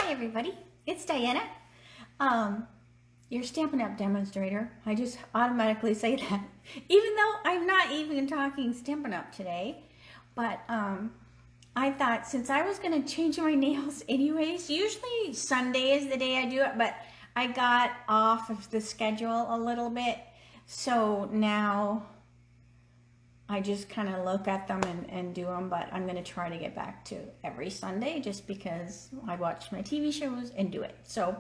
Hi everybody, it's Diana, your Stampin' Up! Demonstrator. I just automatically say that, even though I'm not even talking Stampin' Up! Today. But I thought since I was going to change my nails anyways, usually Sunday is the day I do it, but I got off of the schedule a little bit, so now I just kind of look at them and do them, but I'm going to try to get back to every Sunday just because I watch my TV shows and do it. So,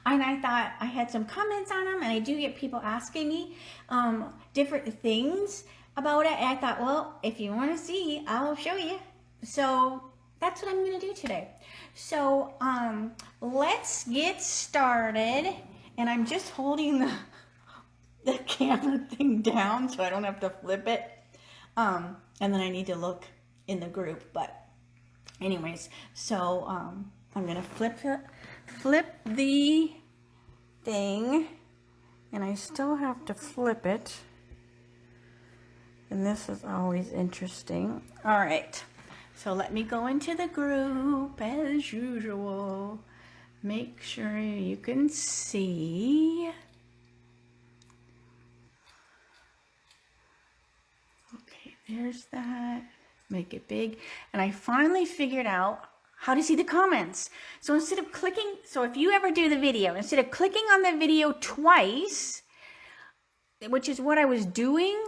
and I thought I had some comments on them, and I do get people asking me different things about it. And I thought, well, if you want to see, I'll show you. So that's what I'm going to do today. So let's get started. And I'm just holding the camera thing down so I don't have to flip it. And then I need to look in the group, but anyways, so I'm gonna flip the thing, and I still have to flip it, and this is always interesting. All right, so let me go into the group as usual. Make sure you can see. There's that. Make it big. And I finally figured out how to see the comments. So instead of clicking, so if you ever do the video, instead of clicking on the video twice, which is what I was doing,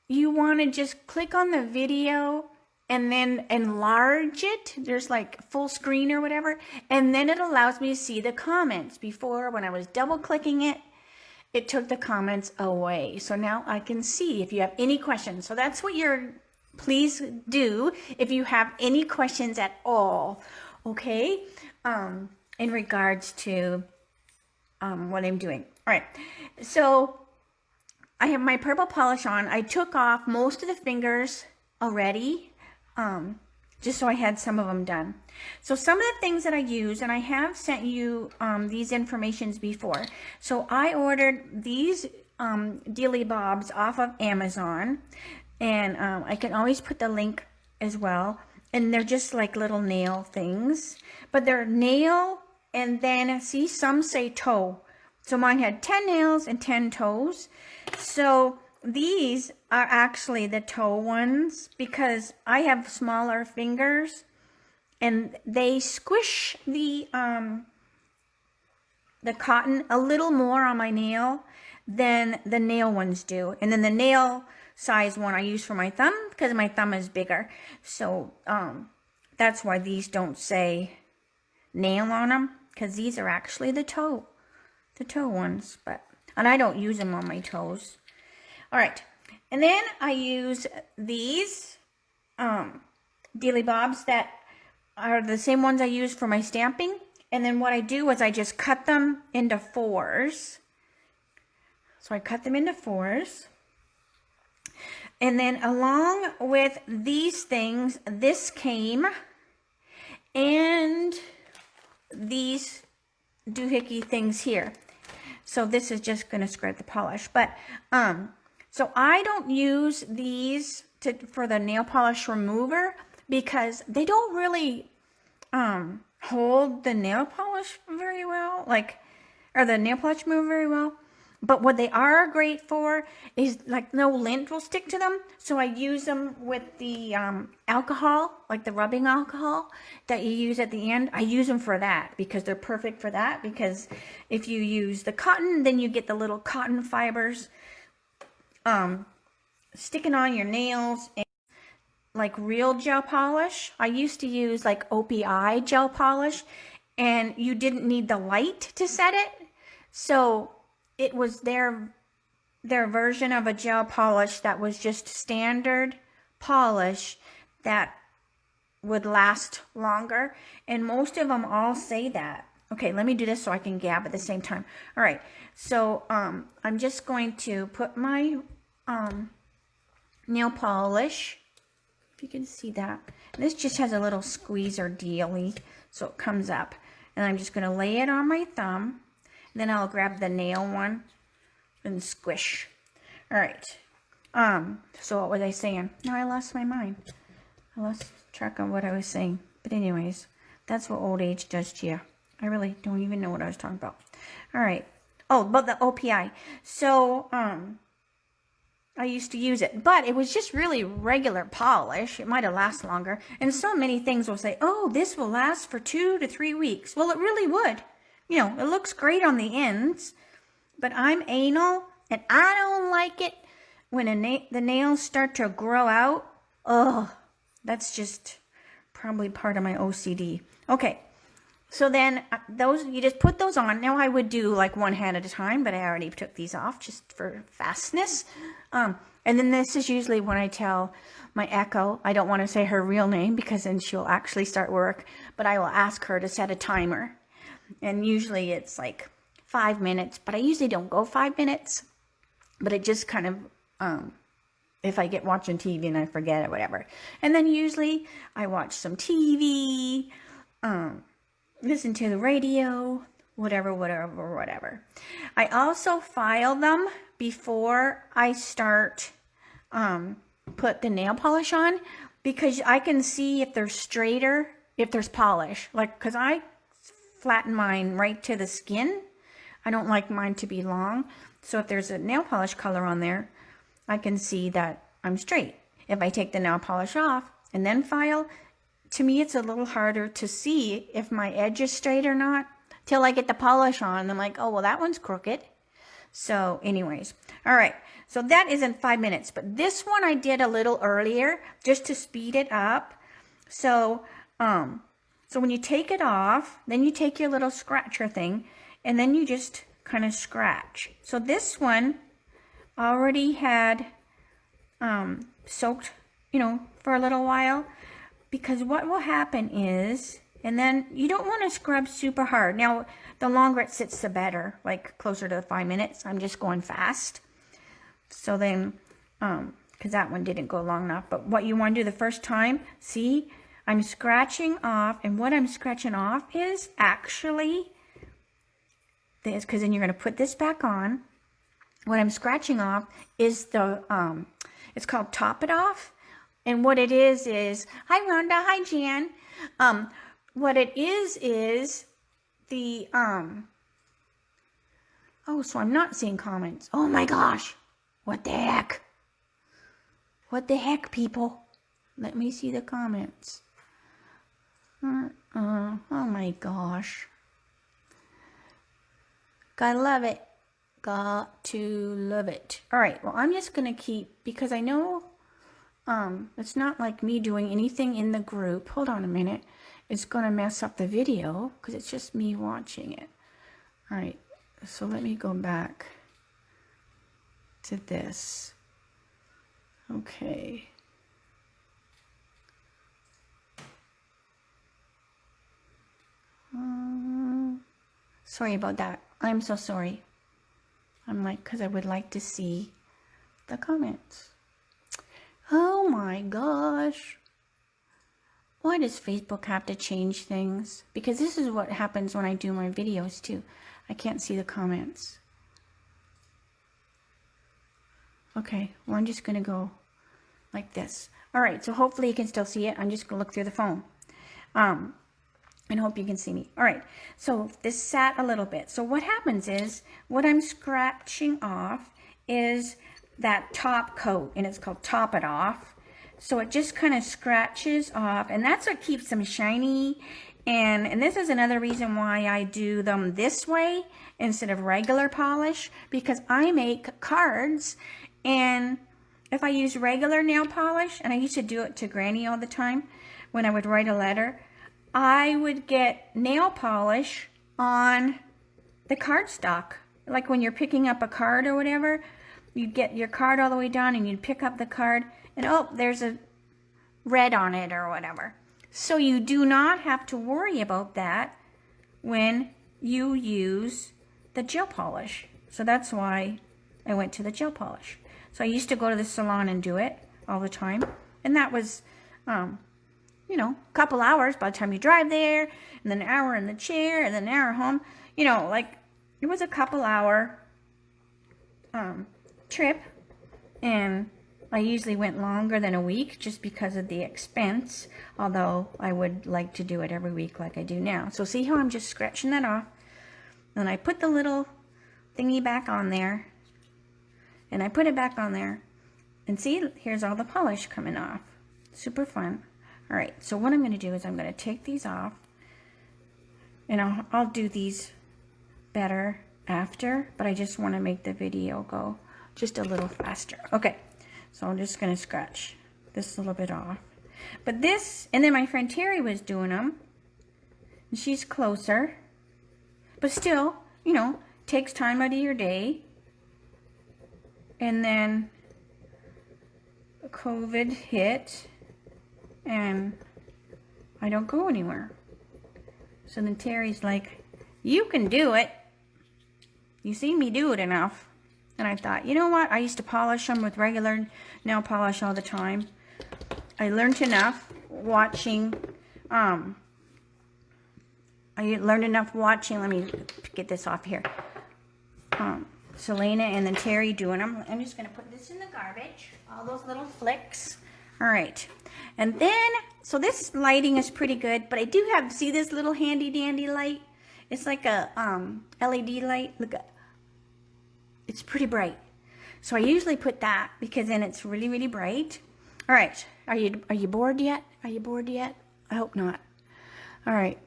you want to just click on the video and then enlarge it. There's like full screen or whatever. And then it allows me to see the comments. Before, when I was double clicking it, it took the comments away. So now I can see if you have any questions. So that's what please do if you have any questions at all, okay? In regards to what I'm doing. All right, so I have my purple polish on. I took off most of the fingers already, just so I had some of them done. So some of the things that I use, and I have sent you these informations before. So I ordered these Dilly Bobs off of Amazon, and I can always put the link as well. And they're just like little nail things, but they're nail, and then see, some say toe. So mine had 10 nails and 10 toes. So these are actually the toe ones because I have smaller fingers, and they squish the cotton a little more on my nail than the nail ones do. And then the nail size one I use for my thumb because my thumb is bigger. So that's why these don't say nail on them, because these are actually the toe ones. And I don't use them on my toes. All right, and then I use these Dilly Bobs that are the same ones I use for my stamping. And then what I do is I just cut them into 4s. So I cut them into 4s. And then along with these things, this came, and these doohickey things here. So this is just going to scrape the polish. But so I don't use these for the nail polish remover because they don't really hold the nail polish very well, or the nail polish remover very well. But what they are great for is like no lint will stick to them. So I use them with the alcohol, like the rubbing alcohol that you use at the end. I use them for that because they're perfect for that. Because if you use the cotton, then you get the little cotton fibers sticking on your nails. And like real gel polish, I used to use like OPI gel polish, and you didn't need the light to set it. So it was their version of a gel polish that was just standard polish that would last longer. And most of them all say that. Okay, let me do this so I can gab at the same time. All right, so I'm just going to put my nail polish, if you can see that. And this just has a little squeezer dealy, so it comes up. And I'm just going to lay it on my thumb. Then I'll grab the nail one and squish. All right. So what was I saying? No, I lost my mind. I lost track of what I was saying. But anyways, That's what old age does to you. I really don't even know what I was talking about. All right. Oh, but the OPI. So, I used to use it, but it was just really regular polish. It might have lasted longer. And so many things will say, oh, this will last for 2 to 3 weeks. Well, it really would. You know, it looks great on the ends, but I'm anal, and I don't like it when the nails start to grow out. Ugh, that's just probably part of my OCD. Okay, so then those, you just put those on. Now I would do like one hand at a time, but I already took these off just for fastness. And then this is usually when I tell my Echo, I don't want to say her real name because then she'll actually start work, but I will ask her to set a timer. And usually it's like 5 minutes, but I usually don't go 5 minutes, but it just kind of, if I get watching TV and I forget it, whatever. And then usually I watch some TV, listen to the radio, whatever. I also file them before I start put the nail polish on, because I can see if they're straighter, if there's polish. Like, because I flatten mine right to the skin. I don't like mine to be long. So if there's a nail polish color on there, I can see that I'm straight. If I take the nail polish off and then file, to me it's a little harder to see if my edge is straight or not till I get the polish on. I'm like, oh, well, that one's crooked. So anyways, all right. So that isn't 5 minutes, but this one I did a little earlier just to speed it up. So, so when you take it off, then you take your little scratcher thing and then you just kind of scratch. So this one already had soaked, you know, for a little while, because what will happen is, and then you don't want to scrub super hard. Now, the longer it sits, the better, like closer to 5 minutes. I'm just going fast. So then, because that one didn't go long enough, but what you want to do the first time, see, I'm scratching off, and what I'm scratching off is actually this, because then you're going to put this back on. What I'm scratching off is the, it's called Top It Off. And what it is, hi Rhonda, hi Jan. What it is the, oh, so I'm not seeing comments. Oh my gosh. What the heck? What the heck, people? Let me see the comments. Oh my gosh. Gotta love it. Got to love it. All right, well, I'm just going to keep, because I know it's not like me doing anything in the group. Hold on a minute. It's going to mess up the video because it's just me watching it. All right, so let me go back to this. Okay. Sorry about that. I'm so sorry. I'm like, because I would like to see the comments. Oh my gosh. Why does Facebook have to change things? Because this is what happens when I do my videos too. I can't see the comments. Okay, well, I'm just going to go like this. All right, so hopefully you can still see it. I'm just going to look through the phone. And hope you can see me. All right, so this sat a little bit. So what happens is, what I'm scratching off is that top coat, and it's called Top It Off. So it just kind of scratches off, and that's what keeps them shiny. And this is another reason why I do them this way instead of regular polish, because I make cards, and if I use regular nail polish, and I used to do it to Granny all the time when I would write a letter, I would get nail polish on the cardstock. Like when you're picking up a card or whatever, you'd get your card all the way down and you'd pick up the card and oh, there's a red on it or whatever. So you do not have to worry about that when you use the gel polish. So that's why I went to the gel polish. So I used to go to the salon and do it all the time. And that was, you know, a couple hours by the time you drive there, and then an hour in the chair, and then an hour home. You know, like, it was a couple hour trip, and I usually went longer than a week just because of the expense, although I would like to do it every week like I do now. So see how I'm just scratching that off? And I put the little thingy back on there, and I put it back on there, and see, here's all the polish coming off. Super fun. All right, so what I'm going to do is I'm going to take these off, and I'll do these better after, but I just want to make the video go just a little faster. Okay, so I'm just going to scratch this little bit off. But this, and then my friend Terry was doing them, and she's closer, but still, you know, takes time out of your day. And then COVID hit, and I don't go anywhere. So then Terry's like, you can do it. You see me do it enough. And I thought, you know what? I used to polish them with regular nail polish all the time. I learned enough watching, let me get this off here. Selena and then Terry doing them. I'm just going to put this in the garbage. All those little flicks. All right. And then, so this lighting is pretty good, but I do have, see this little handy dandy light? It's like a LED light. Look at, it's pretty bright. So I usually put that because then it's really, really bright. All right. Are you bored yet? Are you bored yet? I hope not. All right.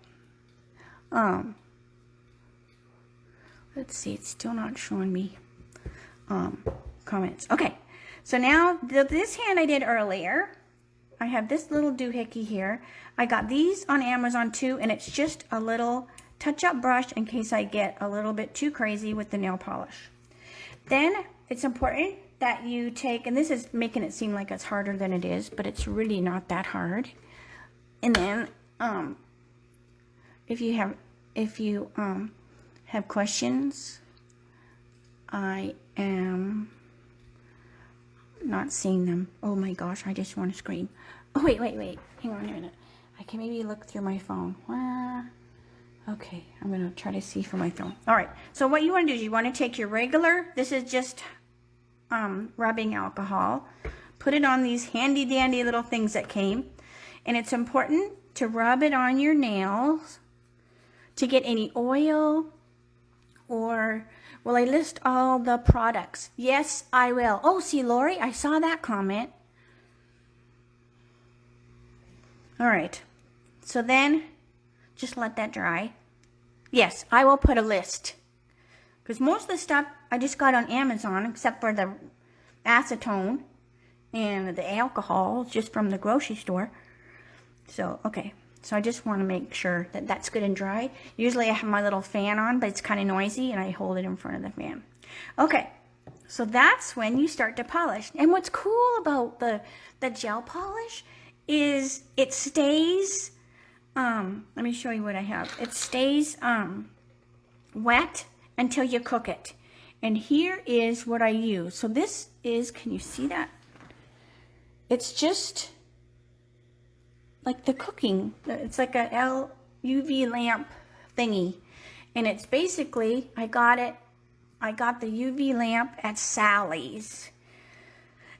Let's see, it's still not showing me comments. Okay, so now this hand I did earlier, I have this little doohickey here. I got these on Amazon too, and it's just a little touch-up brush in case I get a little bit too crazy with the nail polish. Then it's important that you take, and this is making it seem like it's harder than it is, but it's really not that hard. And then if you have questions, I am not seeing them. Oh my gosh, I just want to scream. Oh, wait. Hang on a minute. I can maybe look through my phone. Okay, I'm going to try to see from my phone. All right, so what you want to do is you want to take your regular, this is just rubbing alcohol, put it on these handy dandy little things that came, and it's important to rub it on your nails to get any oil or, will I list all the products? Yes, I will. Oh, see, Lori, I saw that comment. All right, so then just let that dry. Yes, I will put a list. Because most of the stuff I just got on Amazon, except for the acetone and the alcohol, just from the grocery store. So, okay. So I just want to make sure that that's good and dry. Usually I have my little fan on, but it's kind of noisy, and I hold it in front of the fan. Okay, so that's when you start to polish. And what's cool about the gel polish is it stays, let me show you what I have. It stays wet until you cook it. And here is what I use. So this is, can you see that? It's just like the cooking. It's like a UV lamp thingy. And it's basically, I got the UV lamp at Sally's.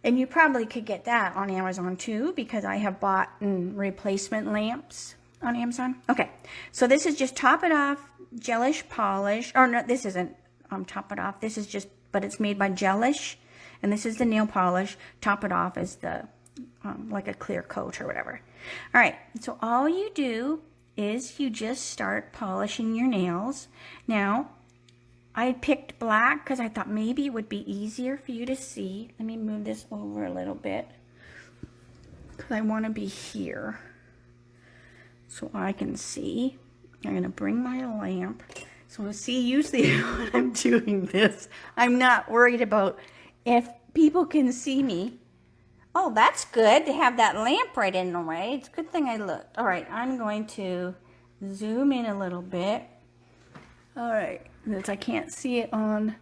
And you probably could get that on Amazon too, because I have bought replacement lamps on Amazon. Okay, so this is just top it off, gelish polish. Or no, this isn't top it off. This is just, but it's made by Gelish. And this is the nail polish. Top it off is the, like a clear coat or whatever. All right, so all you do is you just start polishing your nails. Now, I picked black because I thought maybe it would be easier for you to see. Let me move this over a little bit because I want to be here so I can see. I'm going to bring my lamp. So see, usually when I'm doing this, I'm not worried about if people can see me. Oh, that's good to have that lamp right in the way. It's a good thing I looked. All right, I'm going to zoom in a little bit. All right, because I can't see it on.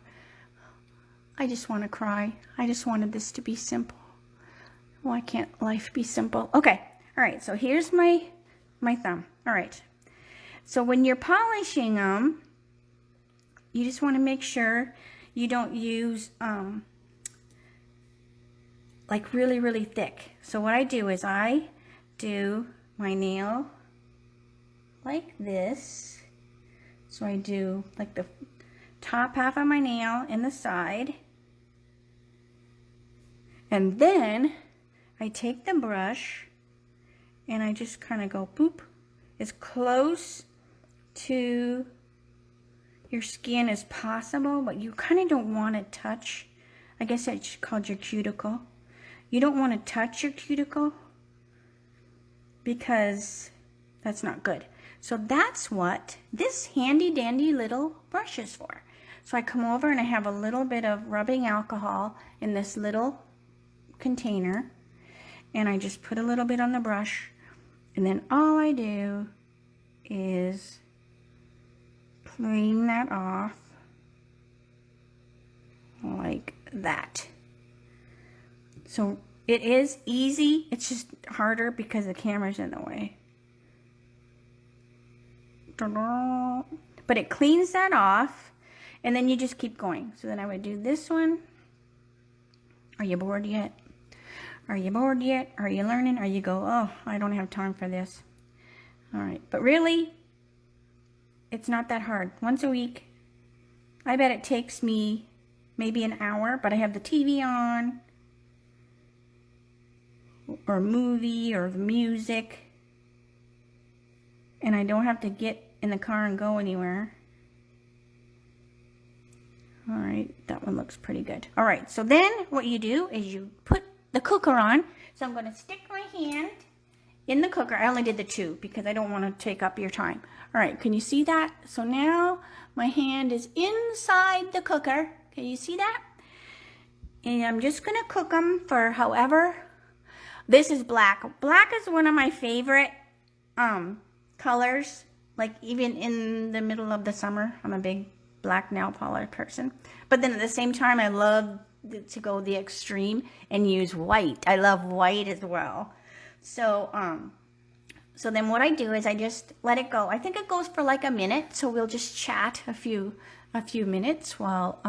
I just want to cry. I just wanted this to be simple. Why can't life be simple? Okay, all right, so here's my thumb. All right, so when you're polishing them, you just want to make sure you don't use like really, really thick. So what I do is I do my nail like this. So I do like the top half of my nail and the side. And then I take the brush and I just kind of go boop as close to your skin as possible, but you kind of don't want to touch, I guess it's called your cuticle. You don't want to touch your cuticle because that's not good. So that's what this handy dandy little brush is for. So I come over and I have a little bit of rubbing alcohol in this little container, and I just put a little bit on the brush, and then all I do is clean that off like that. So it is easy, it's just harder because the camera's in the way. But it cleans that off, and then you just keep going. So then I would do this one. Are you bored yet? Are you bored yet? Are you learning? Or you go, oh, I don't have time for this. All right, but really, it's not that hard. Once a week, I bet it takes me maybe an hour, but I have the TV on, or a movie, or the music, and I don't have to get in the car and go anywhere. All right, that one looks pretty good. All right, so then what you do is you put the cooker on. So I'm going to stick my hand in the cooker. I only did the 2 because I don't want to take up your time. All right, can you see that? So now my hand is inside the cooker. Can you see that? And I'm just going to cook them for however. This is black. Black is one of my favorite colors. Like even in the middle of the summer, I'm a big black nail polish person. But then at the same time, I love to go the extreme and use white. I love white as well. So so then what I do is I just let it go. I think it goes for like a minute, so we'll just chat a few minutes while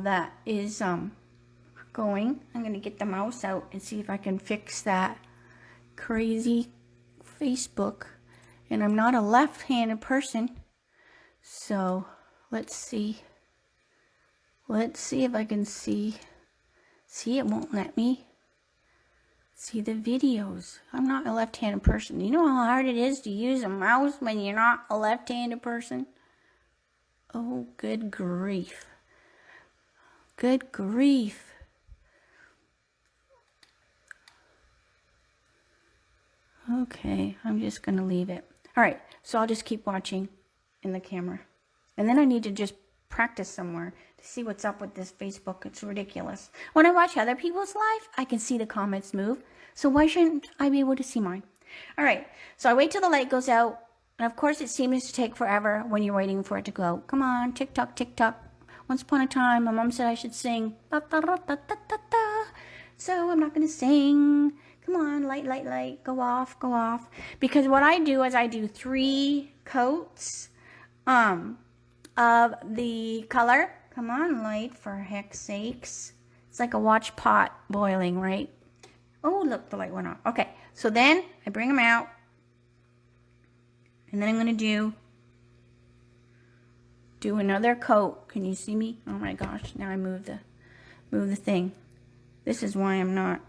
that is going. I'm going to get the mouse out and see if I can fix that crazy Facebook. And I'm not a left-handed person, so let's see. Let's see if I can see. See, it won't let me see the videos. I'm not a left-handed person. You know how hard it is to use a mouse when you're not a left-handed person? Oh, good grief. Good grief. Okay, I'm just going to leave it. All right, so I'll just keep watching in the camera. And then I need to just practice somewhere to see what's up with this Facebook. It's ridiculous. When I watch other people's life, I can see the comments move. So why shouldn't I be able to see mine? All right, so I wait till the light goes out. And of course, it seems to take forever when you're waiting for it to go. Come on, tick tock, tick tock. Once upon a time, my mom said I should sing. So I'm not going to sing. Come on, light, light, light, go off, go off. Because what I do is I do 3 coats of the color. Come on, light, for heck's sakes. It's like a watch pot boiling, right? Oh, look, the light went off. Okay, so then I bring them out. And then I'm going to do another coat. Can you see me? Oh my gosh, now I move the thing. This is why I'm not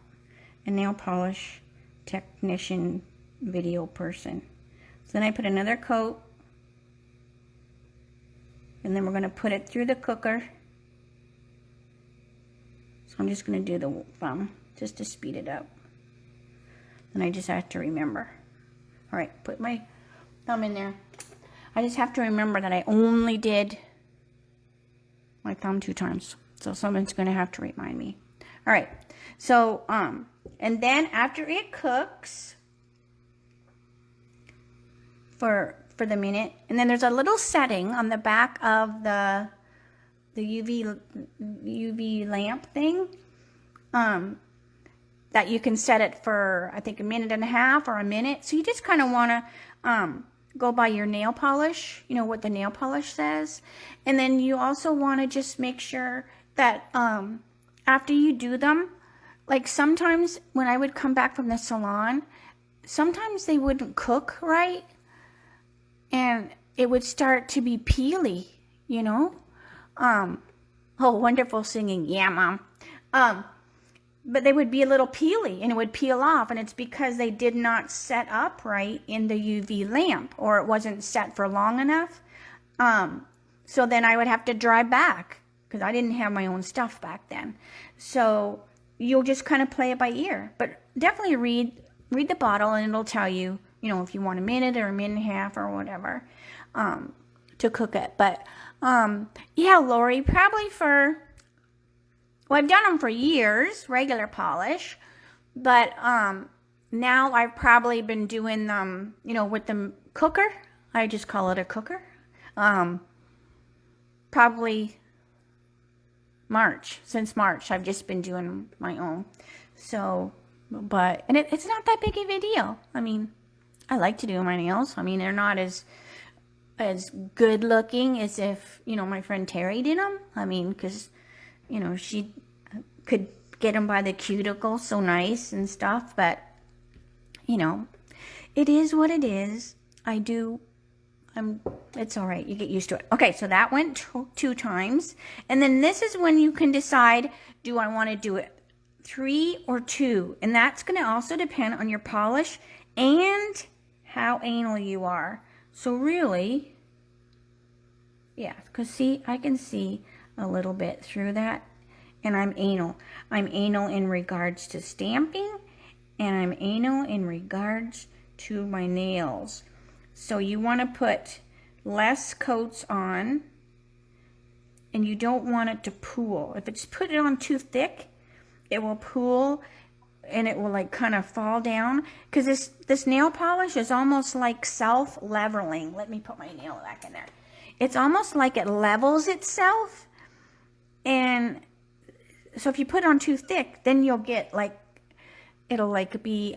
a nail polish technician video person. So then I put another coat, and then we're going to put it through the cooker. So I'm just going to do the thumb just to speed it up. And I just have to remember. All right, put my thumb in there. I just have to remember that I only did my thumb 2 times. So someone's going to have to remind me. All right, so and then after it cooks for the minute, and then there's a little setting on the back of the UV lamp thing that you can set it for, I think, 1.5 minutes or a minute. So you just kind of want to go by your nail polish, you know, what the nail polish says. And then you also want to just make sure that after you do them, like sometimes when I would come back from the salon, sometimes they wouldn't cook right and it would start to be peely, you know. Oh, wonderful singing. Yeah, Mom. But they would be a little peely and it would peel off, and it's because they did not set up right in the UV lamp, or it wasn't set for long enough. So then I would have to dry back because I didn't have my own stuff back then. So you'll just kind of play it by ear, but definitely read the bottle and it'll tell you, you know, if you want a minute or a minute and a half or whatever to cook it. But yeah, Lori, probably for, well, I've done them for years, regular polish, but now I've probably been doing them, you know, with the cooker. I just call it a cooker. Probably March. Since March, I've just been doing my own. So, but, and it's not that big of a deal. I mean, I like to do my nails. I mean, they're not as good looking as if, you know, my friend Terry did them. I mean, because, you know, she could get them by the cuticle so nice and stuff, but, you know, it is what it is. It's all right. You get used to it. Okay, so that went two times. And then this is when you can decide, do I want to do it 3 or 2? And that's going to also depend on your polish and how anal you are. So really, yeah, because see, I can see a little bit through that. And I'm anal. I'm anal in regards to stamping, and I'm anal in regards to my nails. So you want to put less coats on, and you don't want it to pool. If it's put it on too thick, it will pool and it will like kind of fall down, because this nail polish is almost like self-leveling. Let me put my nail back in there. It's almost like it levels itself, and so if you put it on too thick, then you'll get like, it'll like be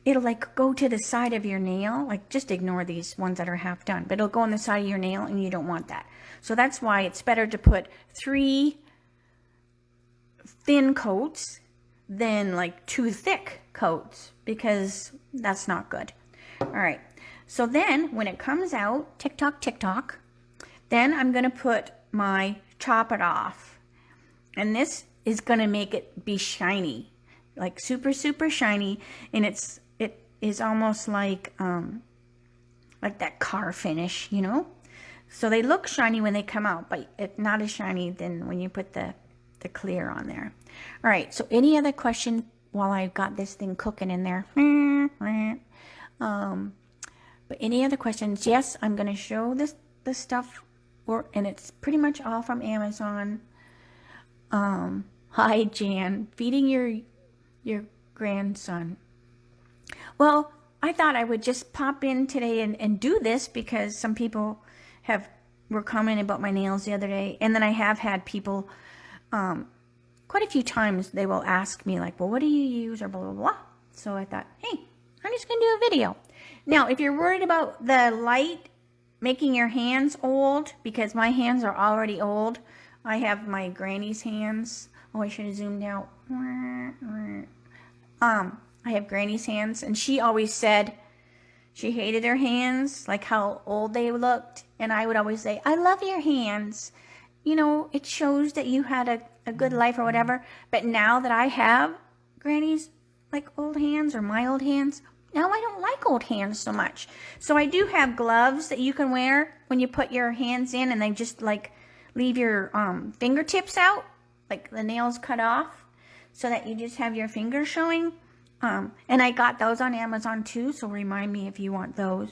it'll like go to the side of your nail. Like, just ignore these ones that are half done, but it'll go on the side of your nail, and you don't want that. So that's why it's better to put 3 thin coats than like 2 thick coats, because that's not good. All right, so then when it comes out, tick tock, then I'm going to put my Top It Off, and this is going to make it be shiny, like super shiny, and it is almost like that car finish, you know. So they look shiny when they come out, but it's not as shiny than when you put the clear on there. All right, so any other question while I've got this thing cooking in there? But any other questions? Yes, I'm going to show this stuff, and it's pretty much all from Amazon. Hi, Jan. Feeding your grandson. Well, I thought I would just pop in today and do this, because some people were commenting about my nails the other day, and then I have had people quite a few times, they will ask me like, well, what do you use, or blah blah blah. So I thought, hey, I'm just gonna do a video. Now, if you're worried about the light making your hands old, because my hands are already old, I have my granny's hands. Oh, I should have zoomed out. I have granny's hands, and she always said she hated her hands, like how old they looked. And I would always say, I love your hands. You know, it shows that you had a good life or whatever. But now that I have granny's like old hands, or my old hands, now I don't like old hands so much. So I do have gloves that you can wear when you put your hands in, and they just like leave your fingertips out, like the nails cut off, so that you just have your fingers showing. And I got those on Amazon too, so remind me if you want those.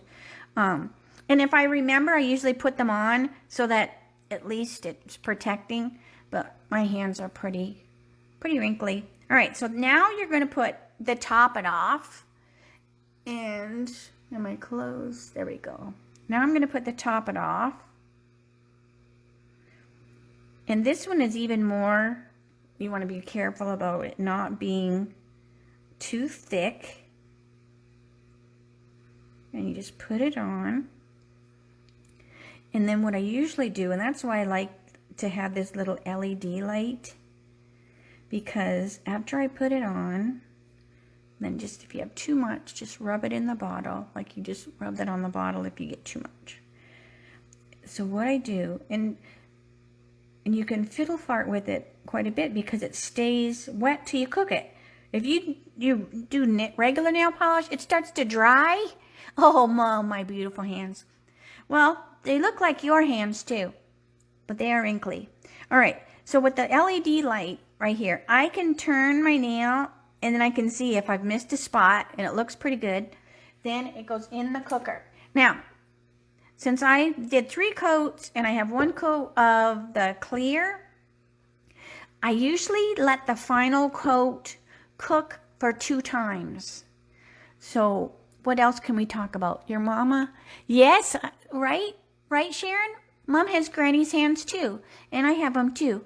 And if I remember, I usually put them on so that at least it's protecting, but my hands are pretty wrinkly. All right, so now you're going to put the Top It Off, and am I close? There we go. Now I'm going to put the Top It Off, and this one is even more, you want to be careful about it not being too thick, and you just put it on. And then what I usually do, and that's why I like to have this little LED light, because after I put it on, then just if you have too much, just rub it in the bottle, like you just rub that on the bottle if you get too much. So what I do, and you can fiddle fart with it quite a bit because it stays wet till you cook it. If you do regular nail polish, it starts to dry. Oh, Mom, my beautiful hands. Well, they look like your hands too, but they are wrinkly. All right, so with the LED light right here, I can turn my nail and then I can see if I've missed a spot and it looks pretty good. Then it goes in the cooker. Now, since I did 3 coats and I have 1 coat of the clear, I usually let the final coat cook for 2 times. So what else can we talk about? Your mama? Yes, right? Right, Sharon? Mom has Granny's hands too, and I have them too.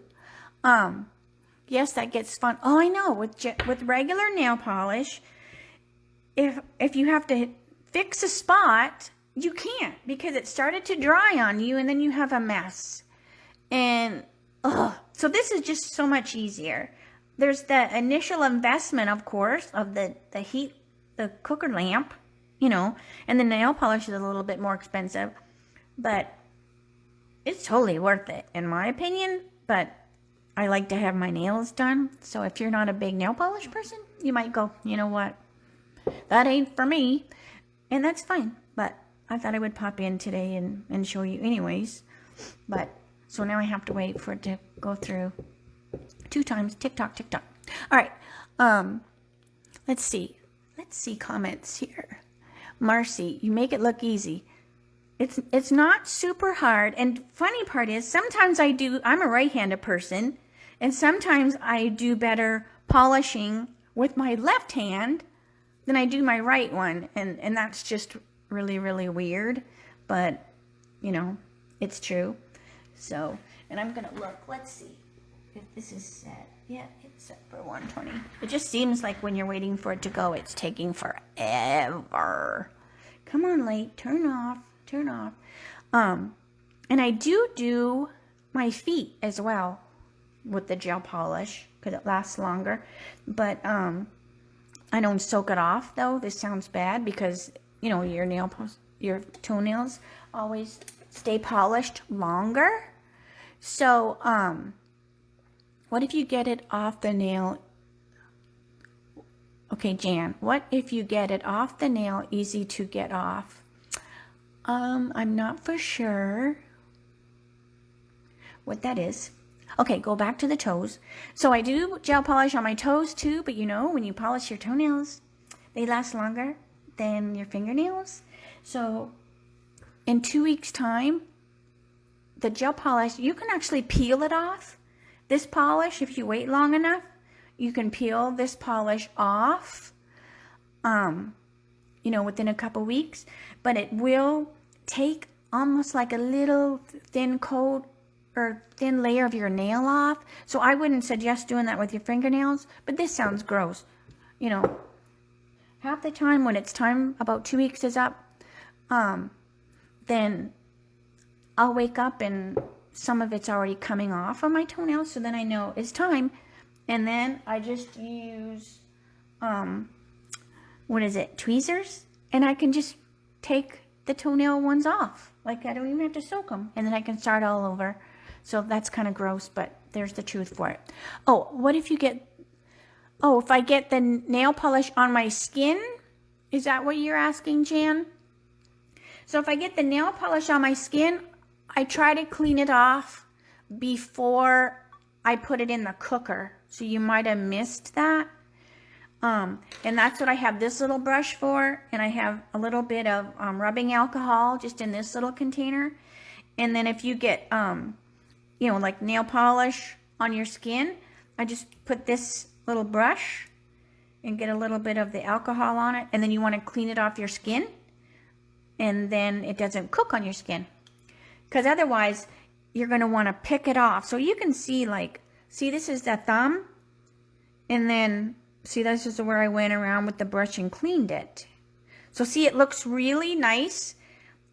Yes, that gets fun. Oh, I know. With regular nail polish, if you have to fix a spot, you can't because it started to dry on you, and then you have a mess. And so this is just so much easier. There's the initial investment, of course, of the heat, the cooker lamp, you know, and the nail polish is a little bit more expensive, but it's totally worth it in my opinion. But I like to have my nails done, so if you're not a big nail polish person, you might go, you know what, that ain't for me, and that's fine. But I thought I would pop in today and show you anyways. But so now I have to wait for it to go through 2 times. Tick tock, tick tock. All right. Let's see comments here. Marcy, you make it look easy. It's not super hard. And funny part is sometimes I'm a right-handed person, and sometimes I do better polishing with my left hand than I do my right one. And that's just really, really weird. But, you know, it's true. So, and I'm going to look. Let's see if this is set. Yeah, it's set for 120. It just seems like when you're waiting for it to go, it's taking forever. Come on, light. Turn off. Turn off. And I do my feet as well with the gel polish because it lasts longer. But I don't soak it off though. This sounds bad because you know your toenails always stay polished longer. So what if you get it off the nail? Okay, Jan, what if you get it off the nail easy to get off? I'm not for sure what that is. Okay, go back to the toes. So I do gel polish on my toes too, but you know, when you polish your toenails, they last longer than your fingernails. So in 2 weeks' time, the gel polish, you can actually peel it off. This polish, if you wait long enough, you can peel this polish off, you know, within a couple weeks, but it will take almost like a little thin coat or thin layer of your nail off. So I wouldn't suggest doing that with your fingernails, but this sounds gross. You know, half the time when it's time, about 2 weeks is up, then I'll wake up and some of it's already coming off of my toenails, so then I know it's time. And then I just use, tweezers, and I can just take the toenail ones off. Like I don't even have to soak them, and then I can start all over. So that's kind of gross, but there's the truth for it. Oh, what if you get, if I get the nail polish on my skin? Is that what you're asking, Jan? So if I get the nail polish on my skin, I try to clean it off before I put it in the cooker. So you might have missed that. And that's what I have this little brush for. And I have a little bit of rubbing alcohol just in this little container. And then if you get, you know, like nail polish on your skin, I just put this little brush and get a little bit of the alcohol on it. And then you want to clean it off your skin. And then it doesn't cook on your skin. Because otherwise, you're going to want to pick it off. So you can see, like, see, this is the thumb. And then, see, this is where I went around with the brush and cleaned it. So see, it looks really nice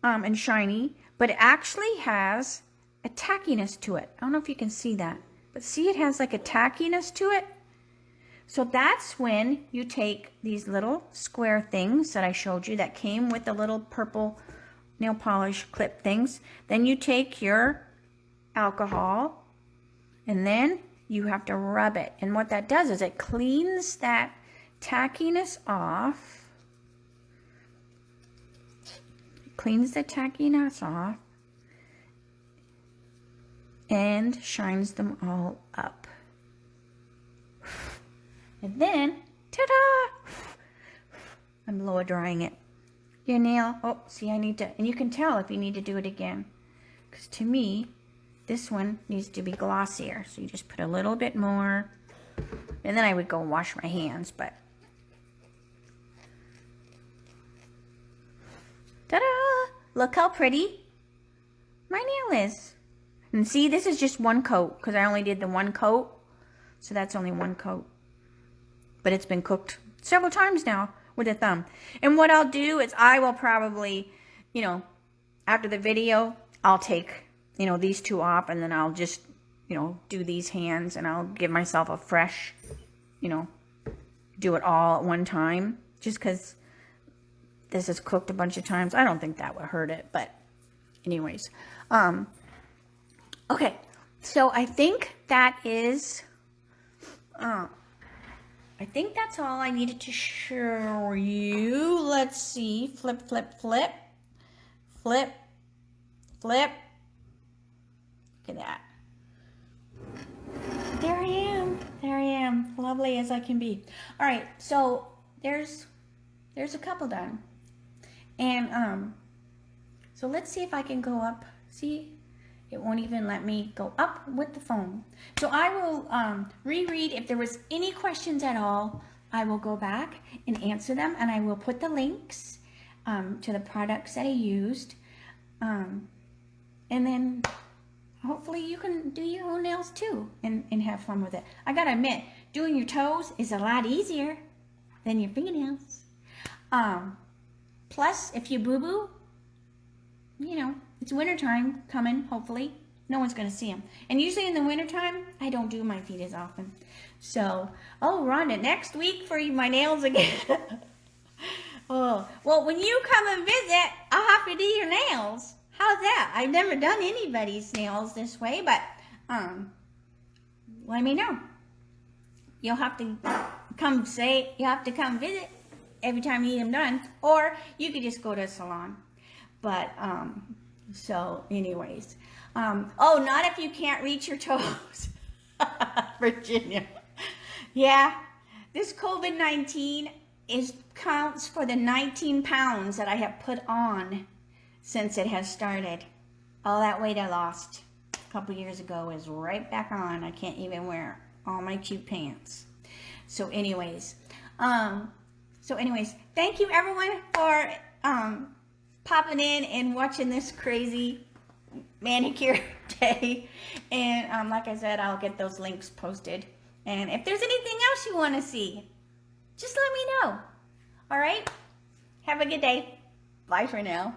and shiny, but it actually has a tackiness to it. I don't know if you can see that, but see, it has like a tackiness to it. So that's when you take these little square things that I showed you that came with the little purple nail polish clip things. Then you take your alcohol and then you have to rub it. And what that does is it cleans that tackiness off. Cleans the tackiness off and shines them all up. And then, ta-da! I'm blow drying it. Your nail, oh, see, I need to, and you can tell if you need to do it again. Because to me, this one needs to be glossier. So you just put a little bit more. And then I would go wash my hands, but. Ta-da! Look how pretty my nail is. And see, this is just one coat, because I only did the one coat. So that's only one coat. But it's been cooked several times now with a thumb. And what I'll do is I will probably, you know, after the video, I'll take, you know, these two off, and then I'll just, you know, do these hands, and I'll give myself a fresh, you know, do it all at one time, just because this is cooked a bunch of times. I don't think that would hurt it, but anyways. Okay, so I think that is, I think that's all I needed to show you. Let's see. Flip, flip, flip. Flip, flip. Look at that. There I am. There I am. Lovely as I can be. All right, so there's a couple done. And so let's see if I can go up. See? It won't even let me go up with the phone. So I will reread. If there was any questions at all, I will go back and answer them, and I will put the links to the products that I used. And then hopefully you can do your own nails too and have fun with it. I gotta admit, doing your toes is a lot easier than your fingernails. Plus, if you boo-boo, you know, it's wintertime coming, hopefully. No one's going to see them. And usually in the wintertime, I don't do my feet as often. So, oh, Rhonda, next week for my nails again. Oh, well, when you come and visit, I'll have to do your nails. How's that? I've never done anybody's nails this way, but let me know. You'll have to come visit every time you need them done. Or you could just go to a salon. But, so anyways, oh, not if you can't reach your toes, Virginia. Yeah, this COVID-19 counts for the 19 pounds that I have put on since it has started. All that weight I lost a couple years ago is right back on. I can't even wear all my cute pants. So anyways, thank you everyone for, popping in and watching this crazy manicure day. And like I said, I'll get those links posted. And if there's anything else you want to see, just let me know. All right? Have a good day. Bye for now.